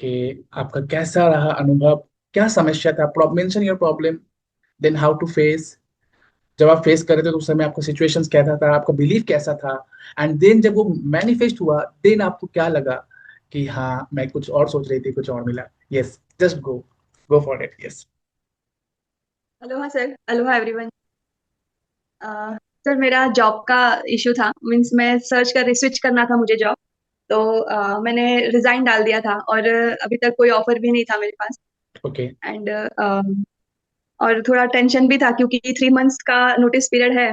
कि आपका कैसा रहा अनुभव, क्या समस्या था, mention your problem, then how to face. जब आप फेस कर रहे थे तो उस समय आपका सिचुएशंस कैसा था, आपका बिलीफ कैसा था, एंड देन जब वो मैनिफेस्ट हुआ देन आपको क्या लगा कि हाँ मैं कुछ और सोच रही थी, कुछ और मिला। Yes, just go, go for it. Yes. Aloha sir, Aloha everyone. Sir, मेरा जॉब का इशू था। मीन्स मैं सर्च कर स्विच करना था मुझे जॉब। तो मैंने रिजाइन डाल दिया था और अभी तक कोई ऑफर भी नहीं था मेरे पास। ओके। एंड और थोड़ा टेंशन भी था क्योंकि 3 मंथ्स का नोटिस पीरियड है।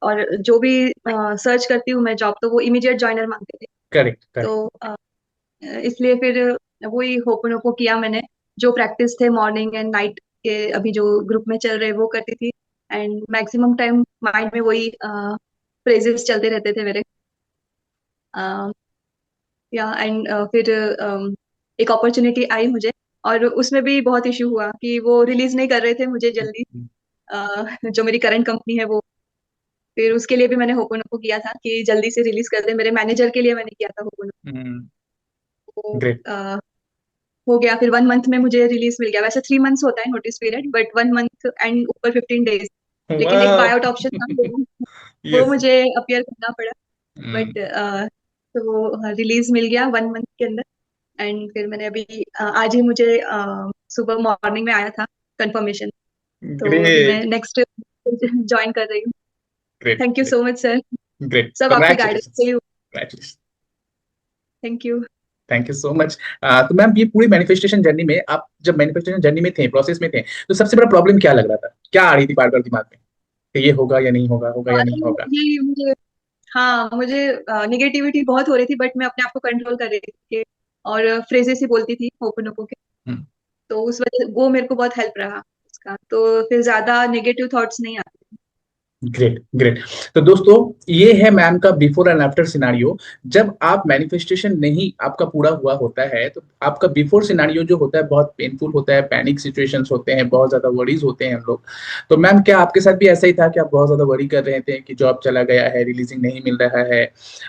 और जो भी सर्च करती हूँ मैं जॉब, तो वो इमीडिएट ज्वाइनर मांगते थे। Correct correct. तो इसलिए फिर वही होपनोपो किया मैंने। जो प्रैक्टिस थे मॉर्निंग एंड नाइट के, अभी जो ग्रुप में चल रहे वो करती थी। एंड मैक्सिमम टाइम माइंड में वही फ्रेजेस चलते रहते थे मेरे। या एंड फिर एक अपॉर्चुनिटी आई मुझे। और उसमें भी बहुत इशू हुआ कि वो रिलीज नहीं कर रहे थे मुझे जल्दी। जो मेरी करंट कंपनी है वो। फिर उसके लिए भी मैंने होपनोपो किया था कि जल्दी से रिलीज कर दे। मेरे मैनेजर के लिए मैंने किया था होपनोपो। ग्रेट। हो गया। फिर 1 मंथ में मुझे रिलीज मिल गया। वैसे 3 मंथ्स होता है notice period, but 1 month and ऊपर 15 डेज। लेकिन एक वाह। बाय आउट ऑप्शन था वो यस। मुझे अपियर करना पड़ा। बट तो वो रिलीज मिल गया 1 मंथ के अंदर। एंड फिर मैंने अभी आज ही मुझे सुबह मॉर्निंग में आया था कंफर्मेशन। तो अभी मैं ग्रेट नेक्स्ट ज्वाइन कर रही हूँ। Great thank you great so much sir. Great, सब आपकी गाइडेंस कंग्रेचुलेशन। से ही। Congratulation. Thank you. Thank you so much. तो मैम ये पूरी मैनिफेस्टेशन जर्नी में, आप जब मैनिफेस्टेशन जर्नी में थे, प्रोसेस में थे, तो सबसे बड़ा प्रॉब्लम क्या लग रहा था, क्या आ रही थी बार बार दिमाग में कि ये होगा या नहीं होगा, होगा या नहीं होगा? ये मुझे, हाँ, मुझे निगेटिविटी बहुत हो रही थी, बट मैं अपने आप को कंट्रोल कर रही थी और फ्रेजेस ही बोलती थी ओपन के। हम्म। तो उस वजह वो मेरे को बहुत हेल्प रहा उसका। तो फिर ज्यादा नेगेटिव थॉट्स नहीं आते। Great great. तो दोस्तों, ये है मैम का बिफोर एंड आफ्टर सिनारियो। जब आप मैनिफेस्टेशन नहीं आपका पूरा हुआ होता है तो आपका बिफोर सिनारियो जो होता है बहुत पेनफुल होता है, पैनिक सिचुएशंस होते हैं, बहुत ज्यादा वरीज होते हैं हम लोग। तो मैम क्या आपके साथ भी ऐसा ही था कि आप बहुत ज्यादा वरी कर रहे थे कि जॉब चला गया है, रिलीजिंग नहीं मिल रहा है,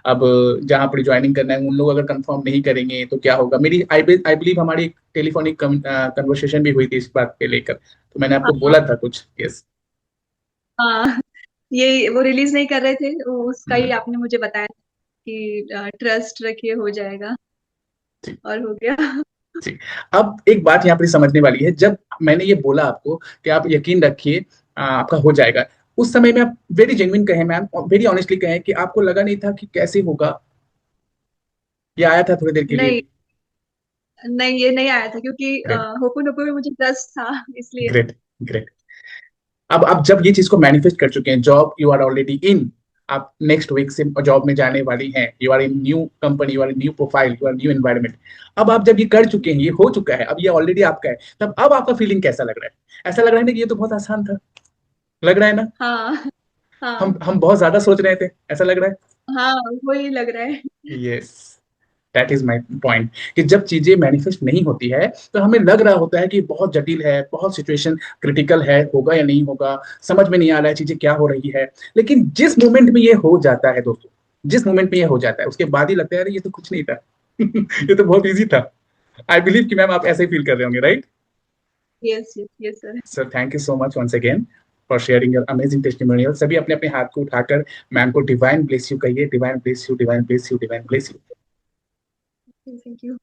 अब जहां पर ज्वाइनिंग करना है उन लोग अगर कंफर्म नहीं करेंगे तो क्या होगा? मेरी आई बिलीव हमारी टेलीफोनिक कन्वर्सेशन भी हुई थी इस बात पे लेकर, तो मैंने आपको हाँ, बोला था कुछ। यस। हाँ। ये वो रिलीज नहीं कर रहे थे, वो उसका ही आपने मुझे बताया कि ट्रस्ट रखिए हो जाएगा। और हो गया। जी। अब एक बात यहाँ पर समझने वाली है, जब मैंने ये बोला आपको कि आप यकीन रखिए आपका हो जाएगा, उस समय में आप वेरी जेन्युइन कहें मैम, वेरी ऑनेस्टली कहें कि आपको लगा नहीं था कि कैसे होगा, ये आया था थोड़ी देर के लिए? नहीं, नहीं, ये नहीं आया था क्योंकि ग्रेट होपन होपन में मुझे ट्रस्ट था इसलिए। Great great. अब आप जब ये चीज को मैनिफेस्ट कर चुके हैं, job you are already in, आप नेक्स्ट वीक से जॉब में जाने वाली हैं, you are in new company, you are in new profile, you are new environment. अब आप जब ये कर चुके हैं, ये हो चुका है, अब ये ऑलरेडी आपका है, तब अब आपका फीलिंग कैसा लग रहा है? ऐसा लग रहा है ना कि ये तो बहुत आसान था, लग रहा है ना? हाँ, हाँ, हम बहुत ज्यादा सोच रहे थे, ऐसा लग रहा हाँ, वही लग रहा है। है। Yes, that is my point, कि जब चीजें मैनिफेस्ट नहीं होती है तो हमें लग रहा होता है कि बहुत जटिल है, बहुत सिचुएशन क्रिटिकल है, होगा या नहीं होगा, समझ में नहीं आ रहा है चीजें क्या हो रही है। लेकिन जिस मोमेंट में ये हो जाता है दोस्तों, जिस मोमेंट में ये हो जाता है उसके बाद ही लगता है अरे ये तो कुछ नहीं था। ये तो बहुत इजी था। आई बिलीव कि मैम आप ऐसे ही फील कर रहे होंगे, right? Yes, yes, yes sir. Sir thank you so much once again for sharing your amazing testimonial. सभी अपने अपने हाथ को उठाकर मैम को डिवाइन ब्लेस यू कहिए, divine bless you, divine bless you, divine bless you. Thank you.